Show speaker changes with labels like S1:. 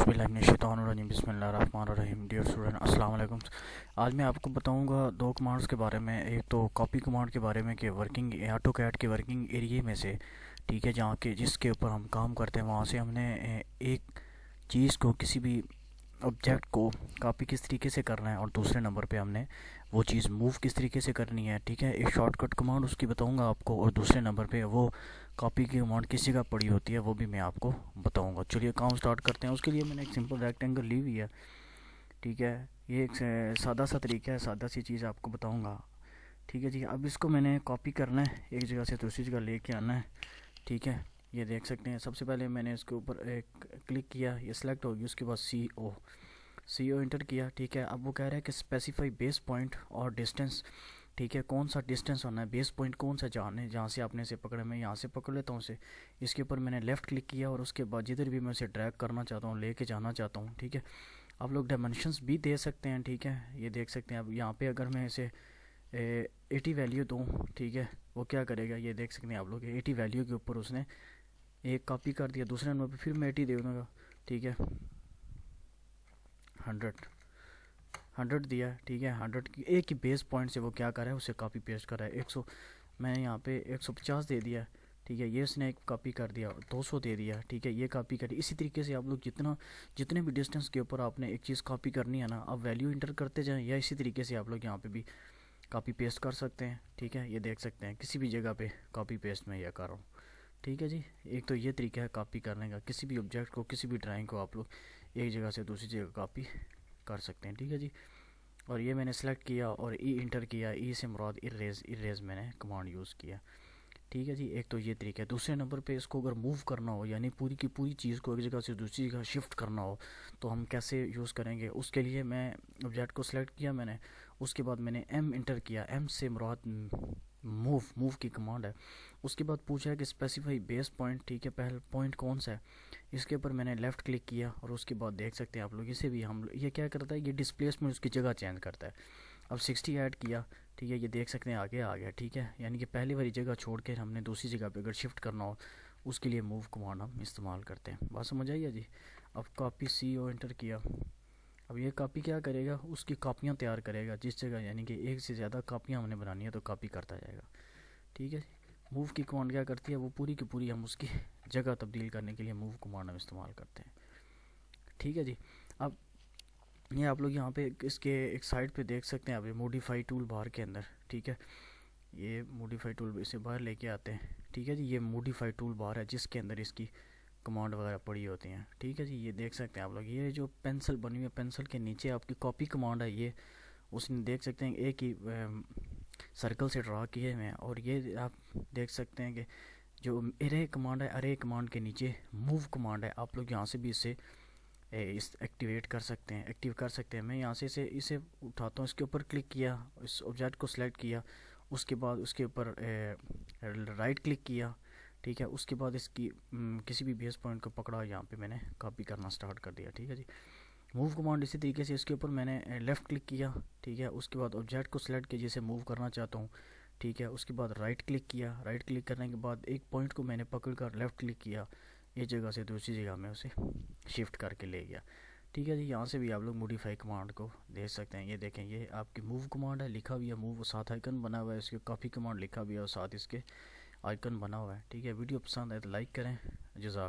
S1: औज़ुबिल्लाहिमिनश्शैतानिर्रजीम बिस्मिल्लाहिर्रहमानिर्रहीम। Dear student, अस्सलाम वालेकुम। आज मैं आपको बताऊंगा दो कमांड्स के बारे में। एक तो कॉपी कमांड के बारे में कि वर्किंग ऑटोकैड के वर्किंग एरिया में से, ठीक है, जहाँ के जिसके ऊपर हम काम करते हैं वहाँ से हमने एक चीज़ को, किसी भी ऑब्जेक्ट को कॉपी किस तरीके से करना है, और दूसरे नंबर पे हमने वो चीज़ मूव किस तरीके से करनी है। ठीक है, एक शॉर्टकट कमांड उसकी बताऊंगा आपको, और दूसरे नंबर पे वो कॉपी की कमांड किस जगह पड़ी होती है वो भी मैं आपको बताऊंगा। चलिए काम स्टार्ट करते हैं। उसके लिए मैंने एक सिंपल रेक्टेंगल ली हुई है। ठीक है, ये एक सादा सा तरीका है, सादा सी चीज़ आपको बताऊँगा। ठीक है जी, अब इसको मैंने कॉपी करना है, एक जगह से दूसरी जगह लेके आना है। ठीक है, ये देख सकते हैं। सबसे पहले मैंने इसके ऊपर एक क्लिक किया, ये सिलेक्ट होगी। उसके बाद सी ओ इंटर किया। ठीक है, अब वो कह रहा है कि स्पेसिफाई बेस पॉइंट और डिस्टेंस। ठीक है, कौन सा डिस्टेंस होना है, बेस पॉइंट कौन सा जाना है, जहाँ से आपने इसे पकड़ा। मैं यहाँ से पकड़ लेता हूँ उसे। इसके ऊपर मैंने लेफ़्ट क्लिक किया, और उसके बाद जिधर भी मैं उसे ड्रैग करना चाहता हूँ, लेके जाना चाहता हूँ। ठीक है, आप लोग डायमेंशंस भी दे सकते हैं। ठीक है, ये देख सकते हैं। अब यहाँ पे अगर मैं इसे 80 वैल्यू दूँ, ठीक है, वो क्या करेगा, ये देख सकते हैं आप लोग। 80 वैल्यू के ऊपर उसने एक कॉपी कर दिया। दूसरे नंबर पे फिर मैं 80 दे दूँगा। ठीक है, 100 दिया। ठीक है, 100 की एक ही बेस पॉइंट से वो क्या कर रहा है, उसे कॉपी पेस्ट कर रहा है। 100 मैंने यहाँ पे 150 दे दिया। ठीक है, ये इसने एक कॉपी कर दिया। 200 दे दिया। ठीक है, ये कॉपी कर। इसी तरीके से आप लोग जितने भी डिस्टेंस के ऊपर आपने एक चीज़ कॉपी करनी है ना, आप वैल्यू इंटर करते जाएं, या इसी तरीके से आप लोग यहाँ पे भी कॉपी पेस्ट कर सकते हैं। ठीक है, ये देख सकते हैं, किसी भी जगह पे कॉपी पेस्ट मैं ये कर रहा हूँ। ठीक है जी, एक तो ये तरीका है कॉपी करने का। किसी भी ऑब्जेक्ट को, किसी भी ड्राइंग को आप लोग एक जगह से दूसरी जगह कॉपी कर सकते हैं। ठीक है जी, और ये मैंने सेलेक्ट किया और ई इंटर किया। ई से मुराद इरेज मैंने कमांड यूज़ किया। ठीक है जी, एक तो ये तरीका है। दूसरे नंबर पे इसको अगर मूव करना हो, यानी पूरी की पूरी चीज़ को एक जगह से दूसरी जगह शिफ्ट करना हो, तो हम कैसे यूज़ करेंगे। उसके लिए मैं ऑब्जेक्ट को सिलेक्ट किया मैंने। उसके बाद मैंने एम इंटर किया। एम से मुराद मूव की कमांड है। उसके बाद पूछा है कि स्पेसिफाई बेस पॉइंट। ठीक है, पहला पॉइंट कौन सा है। इसके ऊपर मैंने लेफ़्ट क्लिक किया, और उसके बाद देख सकते हैं आप लोग, इसे भी हम ये क्या करता है, ये डिस्प्लेसमेंट उसकी जगह चेंज करता है। अब 60 ऐड किया। ठीक है, ये देख सकते हैं आगे आ गया। ठीक है, यानी कि पहली वाली जगह छोड़ के हमने दूसरी जगह पे अगर शिफ्ट करना हो, उसके लिए मूव कमांड हम इस्तेमाल करते हैं। बात समझ आई है जी। अब कॉपी सी ओ एंटर किया। अब ये कॉपी क्या करेगा, उसकी कॉपियाँ तैयार करेगा जिस जगह, यानी कि एक से ज़्यादा कॉपियाँ हमने बनानी है तो कॉपी करता जाएगा। ठीक है, मूव की कमांड क्या करती है, वो पूरी की पूरी हम उसकी जगह तब्दील करने के लिए मूव कमांड हम इस्तेमाल करते हैं। ठीक है जी, अब ये आप लोग यहाँ पे इसके एक साइड पे देख सकते हैं, अभी मॉडिफाई टूल बार के अंदर। ठीक है, ये मॉडिफाई टूल इसे बाहर लेके आते हैं। ठीक है जी, ये मॉडिफाई टूल बार है जिसके अंदर इसकी कमांड वगैरह पड़ी होती हैं। ठीक है जी, ये देख सकते हैं आप लोग। ये जो पेंसिल बनी हुई है, पेंसिल के नीचे आपकी कॉपी कमांड है। ये उसने देख सकते हैं एक ही सर्कल से ड्रा किए हुए हैं। और ये आप देख सकते हैं कि जो अरे कमांड है, अरे कमांड के नीचे मूव कमांड है। आप लोग यहाँ से भी इसे इस एक्टिवेट कर सकते हैं, एक्टिव कर सकते हैं। मैं यहाँ से इसे उठाता हूँ, इसके ऊपर क्लिक किया, इस ऑब्जेक्ट को सिलेक्ट किया। उसके बाद उसके ऊपर राइट क्लिक किया। ठीक है, उसके बाद इसकी किसी भी बेस पॉइंट को पकड़ा, यहाँ पे मैंने कॉपी करना स्टार्ट कर दिया। ठीक है जी, मूव कमांड इसी तरीके से इसके ऊपर मैंने लेफ़्ट क्लिक किया। ठीक है, उसके बाद ऑब्जेक्ट को सिलेक्ट किया जिसे मूव करना चाहता हूँ। ठीक है, उसके बाद राइट क्लिक किया। राइट क्लिक करने के बाद एक पॉइंट को मैंने पकड़ कर लेफ़्ट क्लिक किया, एक जगह से दूसरी जगह में उसे शिफ्ट करके ले गया। ठीक है जी, यहाँ से भी आप लोग मॉडिफाई कमांड को देख सकते हैं। ये देखें, ये आपकी मूव कमांड है, लिखा हुआ है मूव, साथ आइकन बना हुआ है। इसके कॉपी कमांड लिखा हुआ है और साथ इसके आइकन बना हुआ है। ठीक है, वीडियो पसंद आए तो लाइक करें। जज़ाक।